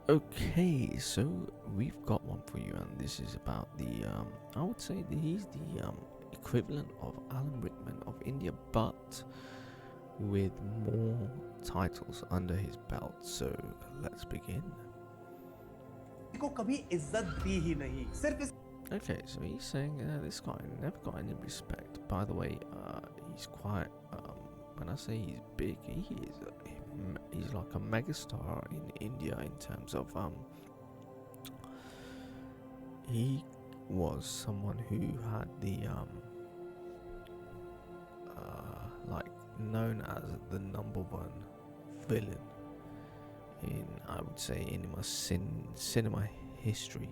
Okay, so we've got one for you, and this is about the I would say that he's the equivalent of Alan Rickman of India, but with more titles under his belt. So let's begin. को कभी इज्जत दी ही नहीं सिर्फ Okay, so he's saying this guy never got any respect. By the way, he's quite. When I say he's big, he's like a megastar in India in terms of he was someone who had the like known as the #1 villain in, I would say, in cinema history.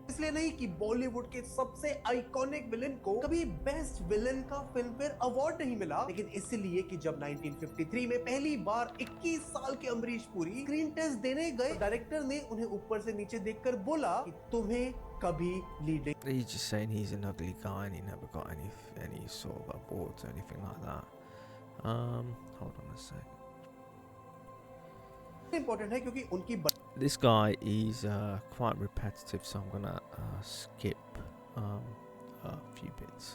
इसलिए नहीं कि बॉलीवुड के सबसे iconic villain को कभी best villain का film fair award नहीं मिला, लेकिन इसलिए कि जब 1953 में पहली बार 21 साल के अमरीश पुरी स्क्रीन टेस्ट देने गए, डायरेक्टर ने उन्हें ऊपर से नीचे देखकर बोला कि तुम्हें कभी leading. He's just saying he's an ugly guy and he never got any sort of awards or anything like that. Hold on a sec. Important है क्योंकि उनकी This guy is quite repetitive, so I'm gonna skip a few bits.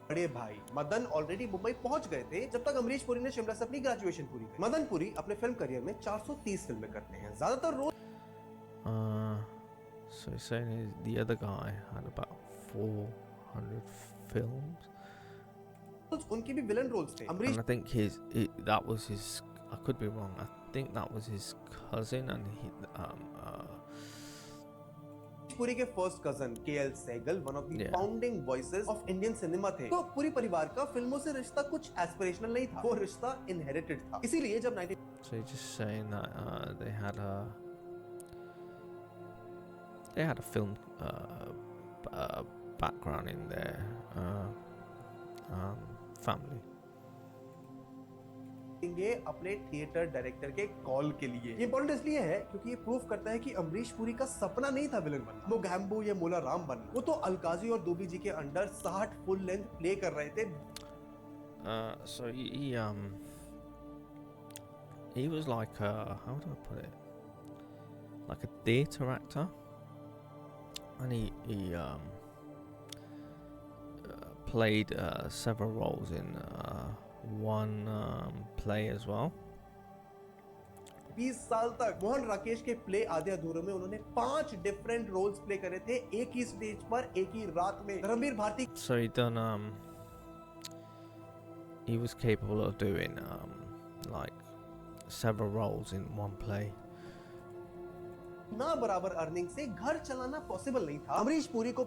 बड़े भाई Madan already Mumbai पहुंच गए थे जब तक अमरीश पुरी ने शिमला से अपनी ग्रेजुएशन पूरी की. मदन पुरी अपने फिल्म करियर में 430 फिल्में करते हैं, ज्यादातर role. So he's saying the other guy had about 400 films. उनके भी विलन रोल्स थे. And I think that was his. I could be wrong. I think that was his cousin, and he Puri के first cousin KL Saigal one of the founding voices of Indian cinema थे. तो पूरी परिवार का फिल्मों से रिश्ता कुछ एस्पिरेशनल नहीं था, वो रिश्ता इनहेरिटेड था. इसीलिए जब 19 So you're just saying that they had a film background in their family. अपने थिएटर डायरेक्टर के कॉल के लिए. ये इंपॉर्टेंट इसलिए है क्योंकि ये प्रूव करता है कि अमरीश पुरी का सपना नहीं था विलन बनना, वो गैम्बो या मोला राम बनना. वो तो अलकाजी और दोबी जी के अंडर 60 फुल लेंथ प्ले कर रहे थे. So he was like how do I put it, like a theatre actor, and he played several roles in one play as well. 20 साल तक मोहन राकेश के प्ले आधे अधूरे में उन्होंने 5 डिफरेंट रोल्स प्ले करे थे, एक ही स्टेज पर एक ही रात में. Ranbir Bharti. So he was capable of doing like several roles in one play. ना बराबर अर्निंग से घर चलाना पॉसिबल नहीं था. अमरीश पुरी को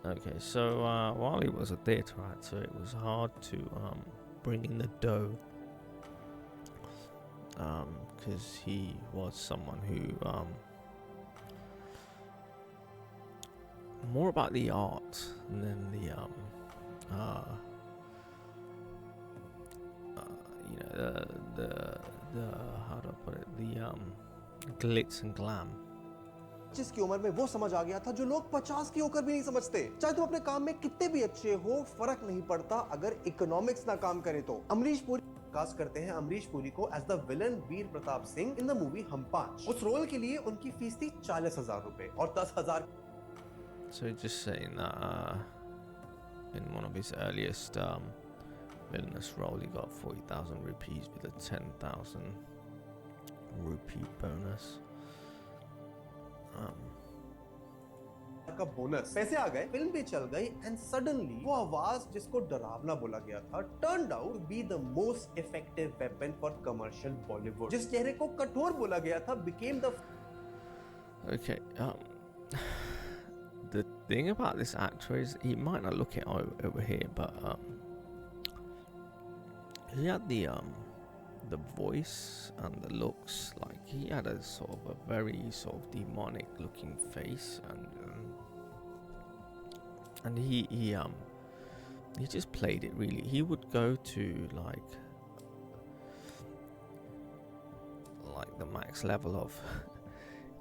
Okay, so while he was a theatre actor, it was hard to bring in the dough, because he was someone who more about the art than the you know, the how do I put it, the glitz and glam. 25 की उम्र में वो समझ आ गया था जो लोग 50 की होकर भी नहीं समझते. चाहे तुम अपने काम में कितने भी अच्छे हो, फर्क नहीं पड़ता अगर इकोनॉमिक्स ना काम करे तो. अमरीश पुरी कास्ट करते हैं अमरीश पुरी को as the villain Veer Pratap Singh in the movie Hum 5. उस रोल के लिए उनकी फीस थी 40,000 रुपए और 10,000. So just saying that in one of his earliest villainous role, he got 40,000 rupees with a 10,000 rupee bonus. का बोनस. पैसे आ गए, फिल्म भी चल गई, एंड सडनली वो आवाज जिसको डरावना बोला गया था turned out be the most effective weapon for commercial Bollywood. जिस चेहरे को कठोर बोला गया था became the. Okay, the thing about this actor is he might not look it over here, but he had the voice and the looks. Like he had a sort of a very sort of demonic looking face, and he just played it really. He would go to like the max level of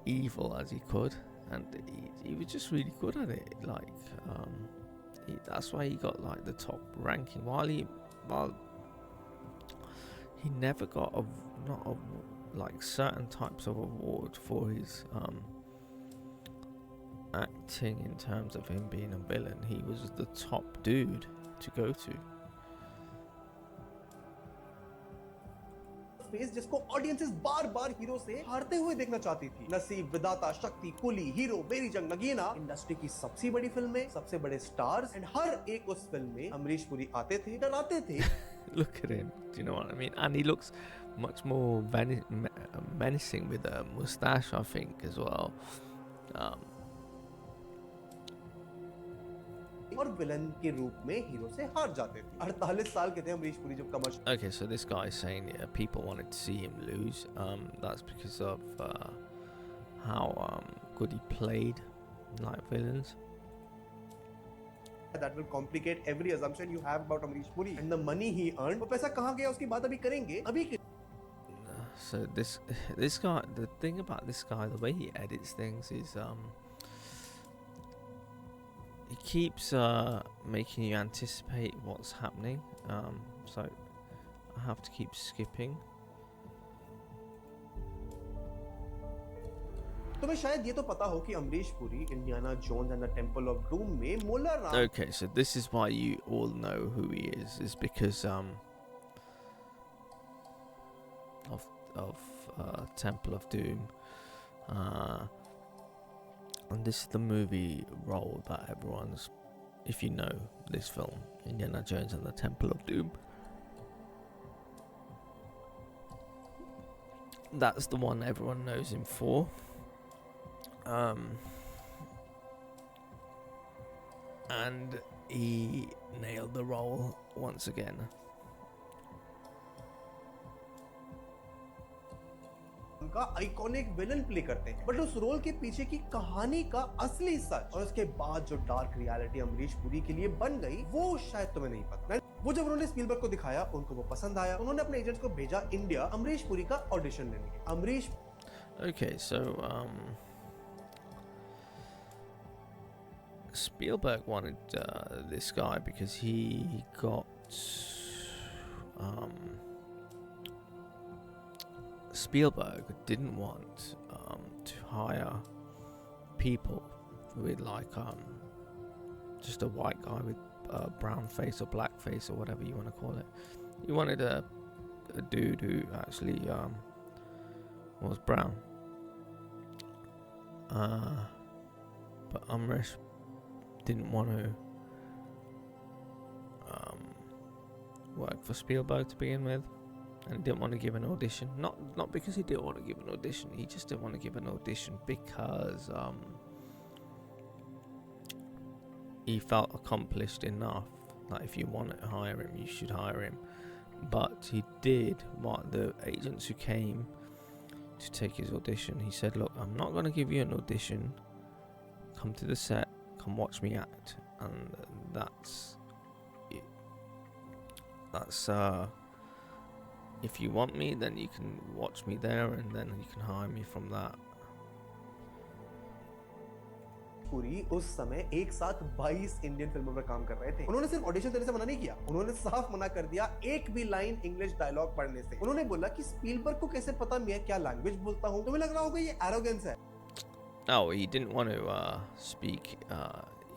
evil as he could, and he was just really good at it. Like that's why he got like the top ranking. While he never got like certain types of award for his acting in terms of him being a villain. He was the top dude to go to. Space जिसको audiences बार बार hero से हारते हुए देखना चाहती थी। नसीब, विधाता, शक्ति, कुली, हीरो, बेरी जंग, नगीना, इंडस्ट्री की सबसे बड़ी फिल्में, सबसे बड़े स्टार्स, एंड हर एक उस फिल्म में अमरीश पुरी आते थे, डराते थे। Look at him, do you know what I mean? And he looks much more menacing with a mustache, I think, as well. और विलन के रूप में हीरो से हार जाते थे। 48 साल के थे अमरीश पुरी जब commercial. Okay, so this guy is saying people wanted to see him lose. That's because of how good he played like villains. That will complicate every assumption you have about Amrish Puri and the money he earned. वो पैसा कहाँ गया उसकी बात अभी करेंगे। अभी So this guy, the thing about this guy, the way he edits things is he keeps making you anticipate what's happening. So I have to keep skipping. तुम्हें शायद ये तो पता हो कि Amrish Puri Indiana Jones and the Temple of Doom में Mola Ram. Okay, so this is why you all know who he is because of Temple of Doom, and this is the movie role that everyone's, if you know this film, Indiana Jones and the Temple of Doom, that's the one everyone knows him for. And he nailed the role once again. का iconic villain play करते हैं, but उस role के पीछे की कहानी का असली सच और उसके बाद जो डार्क रियलिटी अमरीश पुरी के लिए बन गई वो शायद तुम्हें नहीं पता। वो जब उन्होंने स्पीलबर्ग को दिखाया उनको वो पसंद आया, उन्होंने अपने एजेंट्स को भेजा इंडिया अमरीश पुरी का ऑडिशन लेने के। Amrish Okay, so Spielberg wanted this guy because he got Spielberg didn't want to hire people with like just a white guy with a brown face or black face or whatever you want to call it. He wanted a dude who actually was brown. But Amersh didn't want to work for Spielberg to begin with, and didn't want to give an audition. Not because he didn't want to give an audition. He just didn't want to give an audition because he felt accomplished enough that if you want to hire him, you should hire him. But he did what the agents who came to take his audition, he said, look, I'm not going to give you an audition. Come to the set, come watch me act. And that's it. That's if you want me, then you can watch me there and then you can hire me from that. Puri उस समय एक साथ 22 Indian फिल्मों पर काम कर रहे थे। उन्होंने सिर्फ ऑडिशन देने से मना नहीं किया, उन्होंने साफ मना कर दिया एक भी लाइन इंग्लिश डायलॉग पढ़ने से। उन्होंने बोला कि स्पीलबर्ग को कैसे पता मैं क्या लैंग्वेज बोलता हूं। तुम्हें लग रहा होगा ये एरोगेंस है। Oh, he didn't want to speak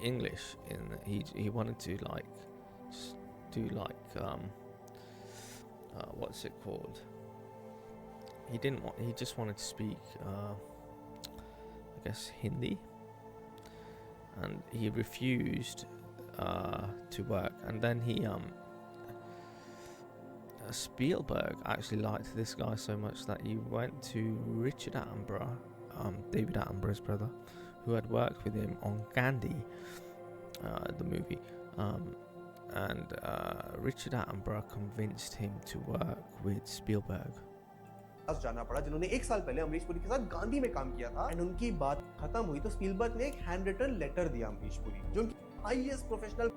English. He wanted to like just do like what's it called? He didn't want. He just wanted to speak I guess Hindi. And he refused to work. And then he Spielberg actually liked this guy so much that he went to Richard Attenborough, David Attenborough's brother, who had worked with him on Gandhi, the movie, and Richard Attenborough convinced him to work with Spielberg. जाना पड़ा जिन्होंने एक साल पहले अमरीश पुरी के साथ गांधी में काम किया था, एंड उनकी बात खत्म हुई तो स्पीलबर्ग ने एक हैंड रिटन लेटर दिया अमरीश पुरी, जो उनकी highest professional,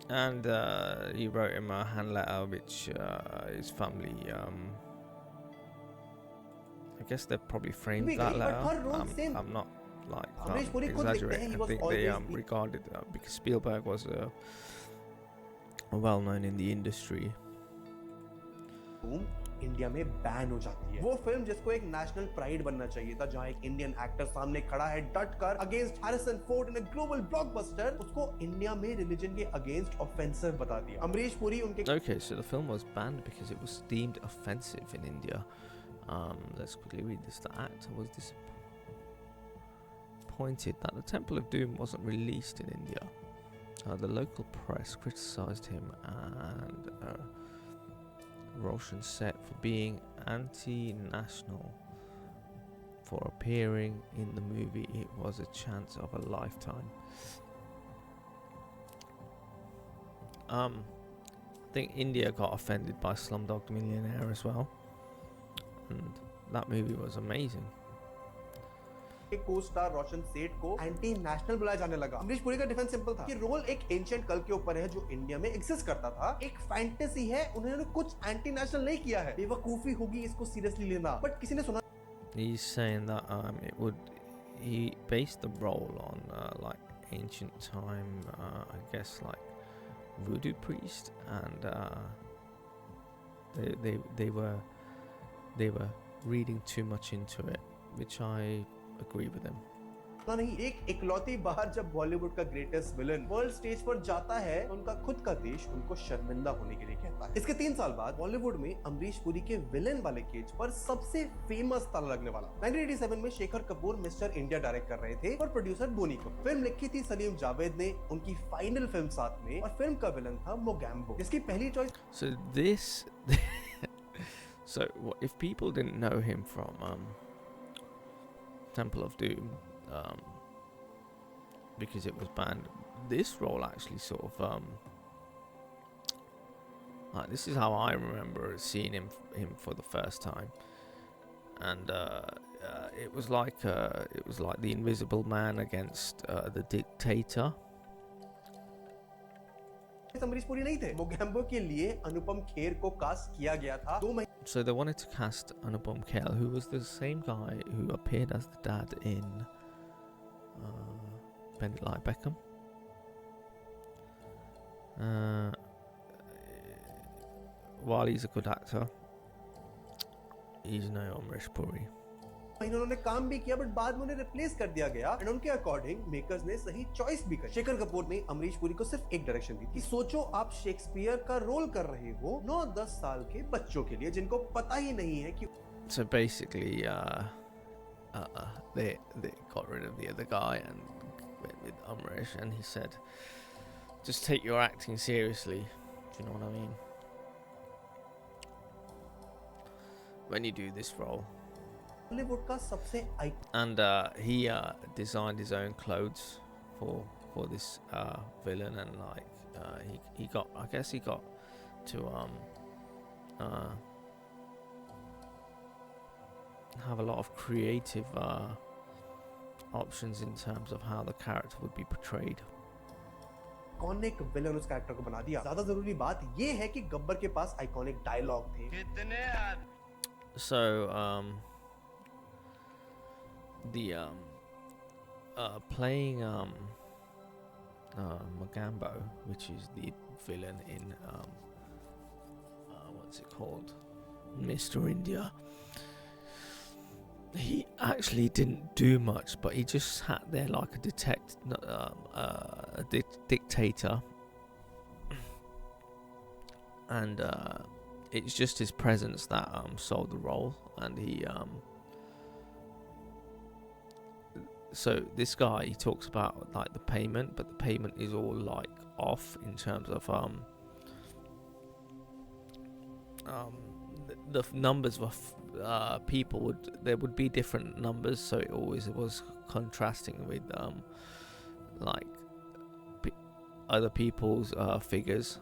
and he wrote him a hand letter which his family I guess they probably framed that letter. I'm not like exaggerating. I think they regarded because Spielberg was well known in the industry. India में ban हो जाती है। वो film जिसको एक national pride बनना चाहिए था, जहां एक इंडियन एक्टर सामने खड़ा है डट कर against Harrison Ford in a global blockbuster, उसको इंडिया में रिलीजन के अगेंस्ट ऑफेंसिव बता दिया। अमरीश पुरी उनके Okay, so the film was banned because it was deemed offensive in India. Let's quickly read this. The actor was disappointed that the Temple of Doom wasn't released in India. The local press criticised him and Roshan said for being anti-national. For appearing in the movie, it was a chance of a lifetime. I think India got offended by Slumdog Millionaire as well, and that movie was amazing. को star रोशन सेठ को anti national बुलाया जाने लगा। अमरीश पुरी का defence simple था कि role एक एंशिएंट कल के ऊपर है जो इंडिया में एग्जिस्ट करता था, एक फैंटेसी है, उन्होंने कुछ एंटी नेशनल नहीं किया है, बेवकूफी होगी इसको सीरियसली लेना। बट किसी ने सुना He's saying that he based the role on like ancient time, I guess like voodoo priest, and they were reading too much into it, which I agree with him. नहीं, एक इकलौती बार जब बॉलीवुड का greatest villain world stage पर जाता है तो उनका खुद का देश उनको शर्मिंदा होने के लिए कहता है। इसके 3 साल बाद बॉलीवुड में अमरीश पुरी के विलन वाले केज पर सबसे फेमस ताला लगने वाला। 1987 में Shekhar Kapoor mister India direct कर रहे थे और प्रोड्यूसर बोनी को। फिल्म लिखी थी सलीम जावेद ने, उनकी फाइनल फिल्म साथ में, और फिल्म का विलन था मोगैम्बो, जिसकी पहली choice. So if people didn't know him from Temple of Doom, because it was banned, this role actually sort of this is how I remember seeing him for the first time, and it was like the Invisible Man against the dictator. Amrish Puri नहीं थे। मोगैम्बो के लिए अनुपम खेर को cast किया गया था। 2 महीने So they wanted to cast Anupam Kher, who was the same guy who appeared as the dad in Bend It Like Beckham. While he's a good actor, he's no Amrish Puri. उन्होंने काम भी किया, but बाद में उन्हें replace कर दिया गया, एंड उनके अकॉर्डिंग मेकर्स ने सही चॉइस भी करी। शेखर कपूर ने अमरीश पुरी को सिर्फ एक डायरेक्शन दी कि सोचो आप शेक्सपियर का रोल कर रहे हो 9-10 साल के बच्चों के लिए जिनको पता ही नहीं है कि। So basically, they got rid of the other guy and went with Amrish, and he said, "Just take your acting seriously." Do you know what I mean? When you do this role. Bollywood का सबसे And he designed his own clothes for this villain, and like he got, I guess he got to have a lot of creative options in terms of how the character would be portrayed. Iconic villain उस character को बना दिया। ज्यादा जरूरी बात ये है कि गब्बर के पास आइकॉनिक डायलॉग थे। So the playing Mogambo, which is the villain in what's it called, Mr. India, he actually didn't do much, but he just sat there like a dictator, and it's just his presence that sold the role, and he so this guy, he talks about like the payment, but the payment is all like off in terms of the numbers of people there would be different numbers, so it always was contrasting with like other people's figures.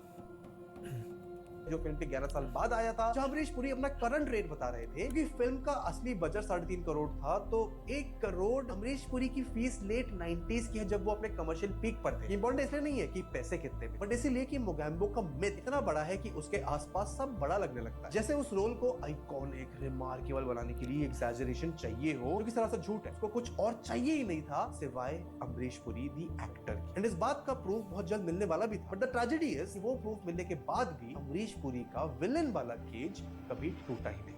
जो film के 11 साल बाद आया था, जहां अमरीश पुरी अपना current rate बता रहे थे कि फिल्म का असली बजट 3.5 करोड़ था, तो 1 करोड़ अमरीश पुरी की फीस लेट 90s की है जब वो अपने कमर्शियल पीक पर थे। इंपॉर्टेंट इसलिए नहीं है कि पैसे कितने थे, बट इसीलिए कि मोगैम्बो का मिथ इतना बड़ा है कि उसके आसपास सब बड़ा लगने लगता है। जैसे उस रोल को आइकॉनिक, रिमार्केबल बनाने के लिए एग्जैजरेशन चाहिए हो, जो कि सरासर झूठ है। उसको कुछ और चाहिए ही नहीं था सिवाय अमरीश पुरी दी एक्टर की। एंड इस बात का प्रूफ बहुत जल्द मिलने वाला भी था, बट द ट्रेजेडी इज वो प्रूफ मिलने के बाद भी अमरीश पुरी का विलन वाला केज कभी टूटा ही नहीं।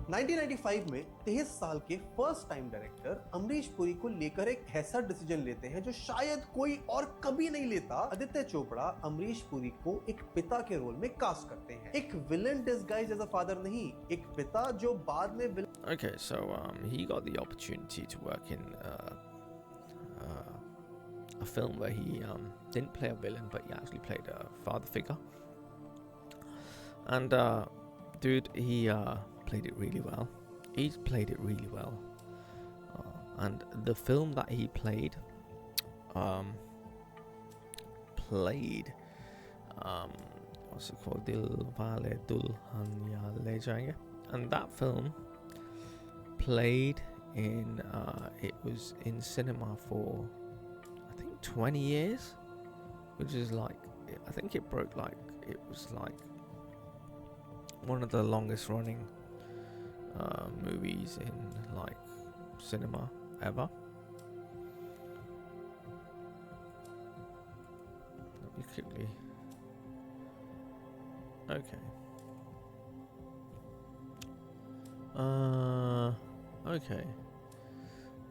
1995 में 23 साल के first time director Amrish Puri को लेकर एक ऐसा डिसीजन लेते हैं जो शायद कोई और कभी नहीं लेता। आदित्य चोपड़ा अमरीश पुरी को एक पिता के रोल में कास्ट करते हैं, एक villain disguise as a father नहीं, एक पिता जो बाद में villain. Okay, so he got the opportunity to work in a film where he didn't play a villain, but he actually played a father figure. And dude, he played it really well. He's played it really well. And the film that he played, what's it called? Dil Wale Dulhania Le Jayenge. And that film played in, it was in cinema for, I think, 20 years, which is like, I think it broke like, it was like one of the longest running movies in like cinema ever. Let me quickly. Okay. Okay.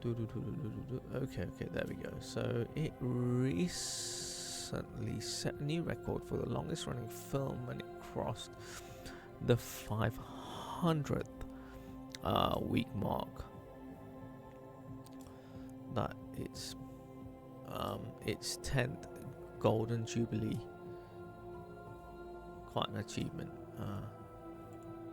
Okay, there we go. So it recently set a new record for the longest running film when it crossed the 500th week mark. That it's 10th golden jubilee. Quite an achievement.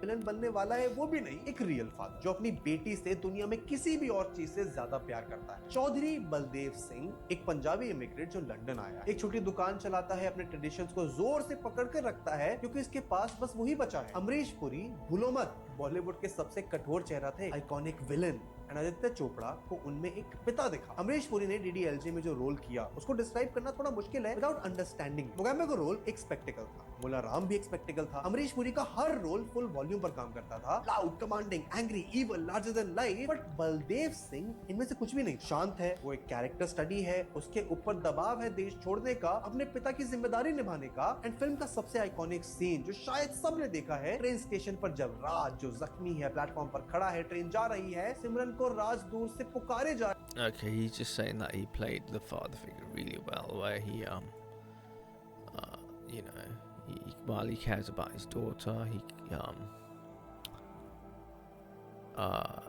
Villain बनने वाला है वो भी नहीं, एक real father जो अपनी बेटी से दुनिया में किसी भी और चीज से ज्यादा प्यार करता है। चौधरी बलदेव सिंह एक पंजाबी इमिग्रेंट जो लंदन आया, एक छोटी दुकान चलाता है, अपने ट्रेडिशंस को जोर से पकड़ कर रखता है क्योंकि इसके पास बस वही बचा है। अमरीश पुरी, भूलो मत, बॉलीवुड के सबसे कठोर चेहरा थे, आइकॉनिक विलन। आदित्य चोपड़ा को उनमें एक पिता देखा। अमरीश पुरी ने डीडीएलजे में जो रोल किया उसको डिस्क्राइब करना थोड़ा मुश्किल है विदाउट अंडरस्टैंडिंग। मोगैम्बे का रोल एक स्पेक्टिकल था, मुला राम भी एक स्पेक्टिकल था। अमरीश पुरी का हर रोल फुल वॉल्यूम पर काम करता था, loud, commanding, angry, evil, larger than life. But Baldev Singh इनमें से कुछ भी नहीं, शांत है, वो एक कैरेक्टर स्टडी है, उसके ऊपर दबाव है देश छोड़ने का, अपने पिता की जिम्मेदारी निभाने का। एंड फिल्म का सबसे आइकॉनिक सीन जो शायद सबने देखा है, ट्रेन स्टेशन पर जब राज जो जख्मी है प्लेटफॉर्म पर खड़ा है, ट्रेन जा रही है, सिमरन को राज दूर से पुकारे जा। Okay, he's just saying that he played the father figure really well, where he you know, while he cares about his daughter,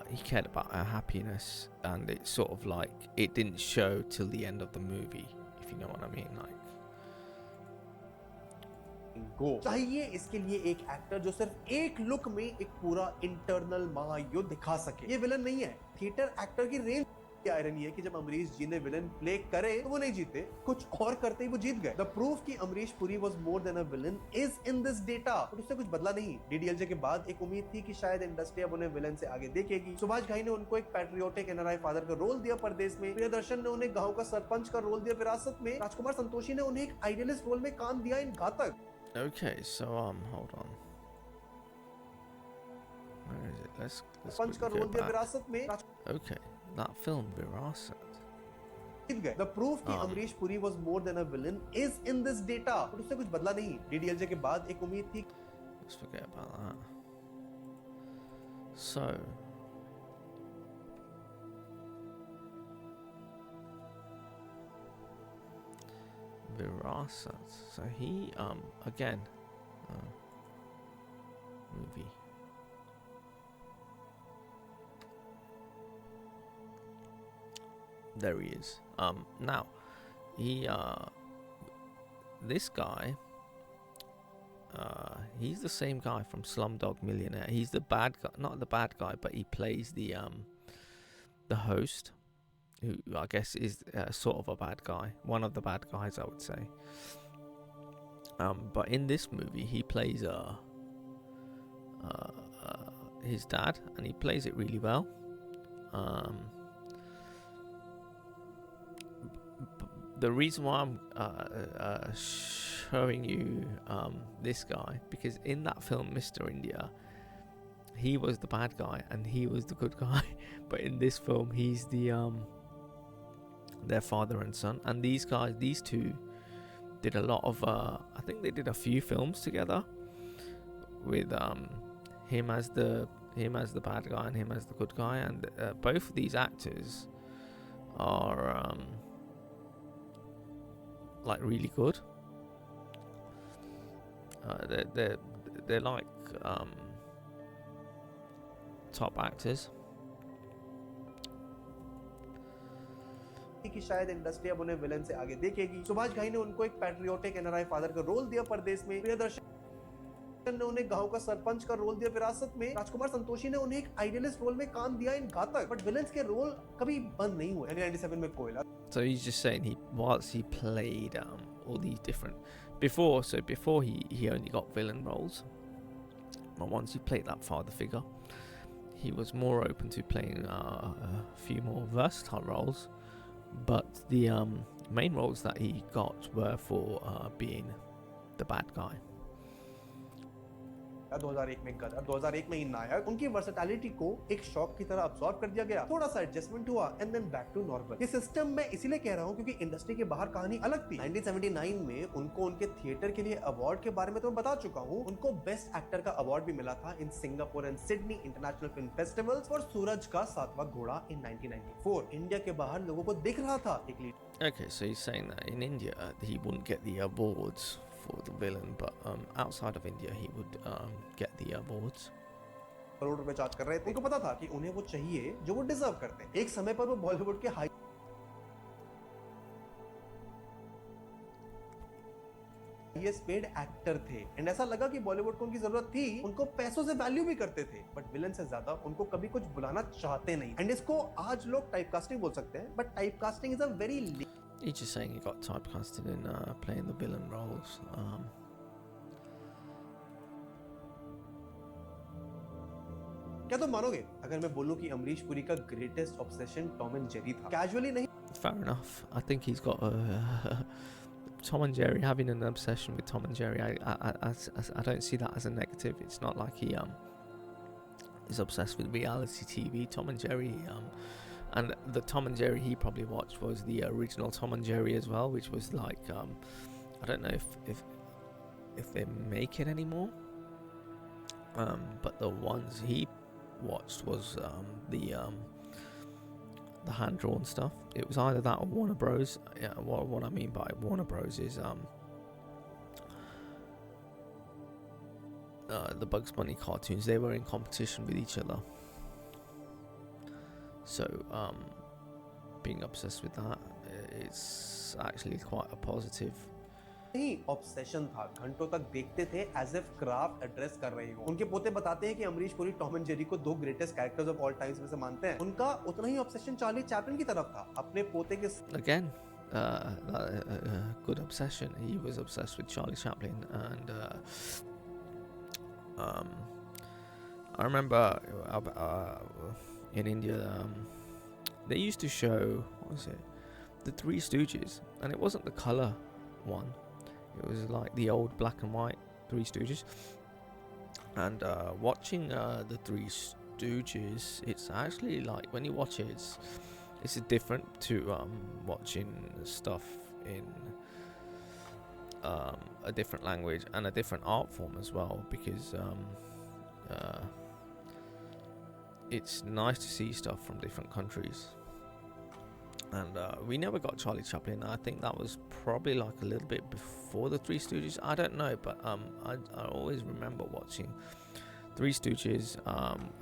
he cared about her happiness, and it's sort of like it didn't show till the end of the movie, if you know what I mean. Like, चाहिए इसके लिए एक actor जो सिर्फ एक look में एक पूरा इंटरनल महायुद्ध दिखा सके। ये विलन नहीं है, थिएटर एक्टर की रेंज की आयरनी है कि जब अमरीश जी ने विलन प्ले करे तो वो नहीं जीते, कुछ और करते ही वो जीत गए। द प्रूफ कि Amrish Puri was more than a villain is in this data. और उससे कुछ बदला नहीं। डीडीएलजे के बाद एक उम्मीद थी कि शायद इंडस्ट्री अब उन्हें विलन से आगे देखेगी। सुभाष घाई ने उनको एक पैट्रियोटिक एनआरआई फादर का रोल दिया परदेश में, प्रियदर्शन ने उन्हें गांव का सरपंच का रोल दिया विरासत में, राजकुमार संतोषी ने उन्हें एक आइडियलिस्ट रोल में काम दिया इन घातक। okay, so hold on. Where is it? Let's sarpanch का quickly रोल go दिया back. विरासत में। Okay, that film Virasat. The proof कि Amrish Puri was more than a villain is in this data. और उससे कुछ बदला नहीं। डीडीएलजे के बाद एक उम्मीद थी। Let's forget about that. So Virasat. So he again movie. There he is. Now he this guy he's the same guy from Slumdog Millionaire. He's the bad guy, not the bad guy, but he plays the host, who I guess is sort of a bad guy, one of the bad guys, I would say. But in this movie, he plays his dad, and he plays it really well. The reason why I'm showing you this guy, because in that film Mr. India, he was the bad guy and he was the good guy, but in this film he's the their father and son. And these guys, these two, did a lot of. I think they did a few films together with him as the bad guy and him as the good guy, and both of these actors are like really good. They're like top actors. कि शायद industry अब उन्हें villain से आगे देखेगी। सुभाष घाई ने उनको एक पैट्रियोटिक एनआरआई फादर का रोल दिया परदेश में, प्रियदर्शन ने उन्हें गांव का सरपंच का रोल दिया विरासत में, राजकुमार संतोषी ने उन्हें एक आइडियलिस्ट रोल में काम दिया इन घातक, बट विलन्स के रोल कभी बंद नहीं हुए। 1997 में कोयला। So he's just saying whilst he played all these different before he only got villain roles, but once he played that father figure, he was more open to playing a few more versatile roles. But the main roles that he got were for being the bad guy. 2001 में गदर, 2001 में ही नायक, उनकी versatility को एक shock की तरह absorb कर दिया गया, थोड़ा सा एडजस्टमेंट हुआ and then back to normal. ये सिस्टम मैं इसीलिए कह रहा हूँ क्योंकि इंडस्ट्री के बाहर कहानी अलग थी। 1979 में उनको उनके थिएटर के लिए अवार्ड के बारे में तो मैं बता चुका हूँ। उनको बेस्ट एक्टर का अवार्ड भी मिला था in Singapore and Sydney international film festivals और सूरज का सातवां घोड़ा इन 1994। इंडिया के बाहर लोगों को दिख रहा था एक lead. Okay, so he's saying that in India he wouldn't get the awards for the villain, but outside of India he would get the awards. Crore रुपए चार्ज कर रहे थे। उनको पता था कि उन्हें वो चाहिए जो वो डिजर्व करते हैं। एक समय पर वो बॉलीवुड के हाईएस्ट पेड एक्टर थे एंड ऐसा लगा कि बॉलीवुड को उनकी जरूरत थी, उनको पैसों से वैल्यू भी करते थे, बट विलन से ज्यादा उनको कभी कुछ बुलाना चाहते नहीं। एंड इसको आज लोग टाइपकास्टिंग बोल सकते हैं, but typecasting is a very He's just saying he got typecasted in playing the villain roles. क्या तुम मानोगे अगर मैं बोलूं कि अमरीश पुरी का greatest obsession Tom and Jerry था? कैजुअली नहीं। Fair enough. I think he's got Tom and Jerry, having an obsession with Tom and Jerry. I don't see that as a negative. It's not like he is obsessed with reality TV. Tom and Jerry, and the Tom and Jerry he probably watched was the original Tom and Jerry as well, which was like I don't know if they make it anymore. But the ones he watched was the hand-drawn stuff. It was either that or Warner Bros. Yeah, what I mean by Warner Bros is the Bugs Bunny cartoons. They were in competition with each other. So being obsessed with that, it's actually quite a positive. नहीं obsession था, घंटों तक देखते थे as if craft address कर रही हो। उनके पोते बताते हैं कि Amrish Puri Tom and Jerry को दो greatest characters of all times में से मानते हैं। उनका उतना ही ऑब्सेशन चार्ली चैपलिन की तरफ था, अपने पोते के again good obsession. He was obsessed with Charlie Chaplin, and I remember in India they used to show, what was it, the Three Stooges, and it wasn't the color one. It was like the old black and white Three Stooges. And watching the Three Stooges, it's actually like, when you watch it, it's different to watching stuff in a different language and a different art form as well, because it's nice to see stuff from different countries. And we never got Charlie Chaplin. I think that was probably like a little bit before the Three Stooges. I don't know, but I always remember watching Three Stooges,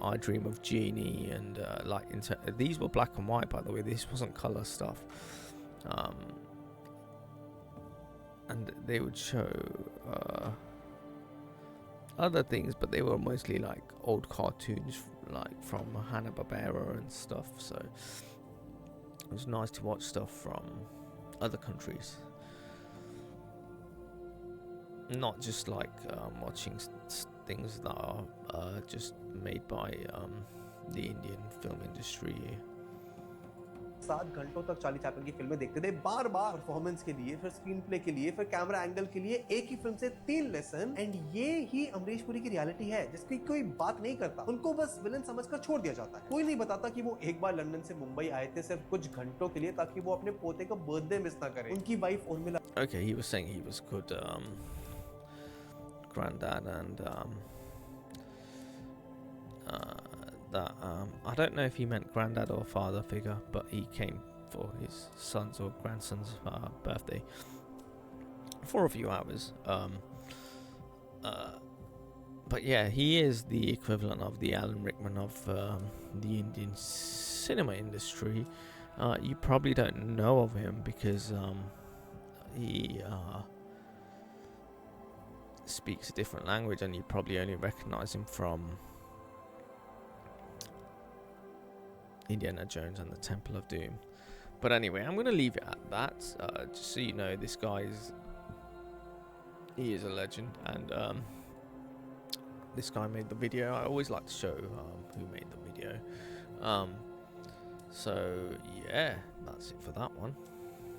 I Dream of Jeannie, and these were black and white, by the way. This wasn't color stuff. And they would show other things, but they were mostly like old cartoons, like from Hanna-Barbera and stuff. So it was nice to watch stuff from other countries, not just like watching things that are just made by the Indian film industry. 7 घंटों तक Charlie Chaplin की फिल्में देखते थे, बार बार performance के लिए, फिर screen play के लिए, फिर कैमरा एंगल के लिए, एक ही फिल्म से 3 लेसन। एंड ये ही अमरीश पुरी की रियलिटी है, जिसकी कोई बात नहीं करता, उनको बस विलन समझकर छोड़ दिया जाता है। कोई नहीं बताता कि वो एक बार लंदन से मुंबई आए थे सिर्फ कुछ घंटों के लिए, ताकि वो अपने पोते का बर्थडे मिस ना करें। उनकी wife Urmila Okay, he was saying he was good granddad, and I don't know if he meant granddad or father figure, but he came for his son's or grandson's birthday for a few hours. But yeah, he is the equivalent of the Alan Rickman of the Indian cinema industry. You probably don't know of him because he speaks a different language, and you probably only recognize him from Indiana Jones and the Temple of Doom. But anyway, I'm going to leave it at that, just so you know, this guy he is a legend, and this guy made the video. I always like to show who made the video. So yeah, that's it for that one.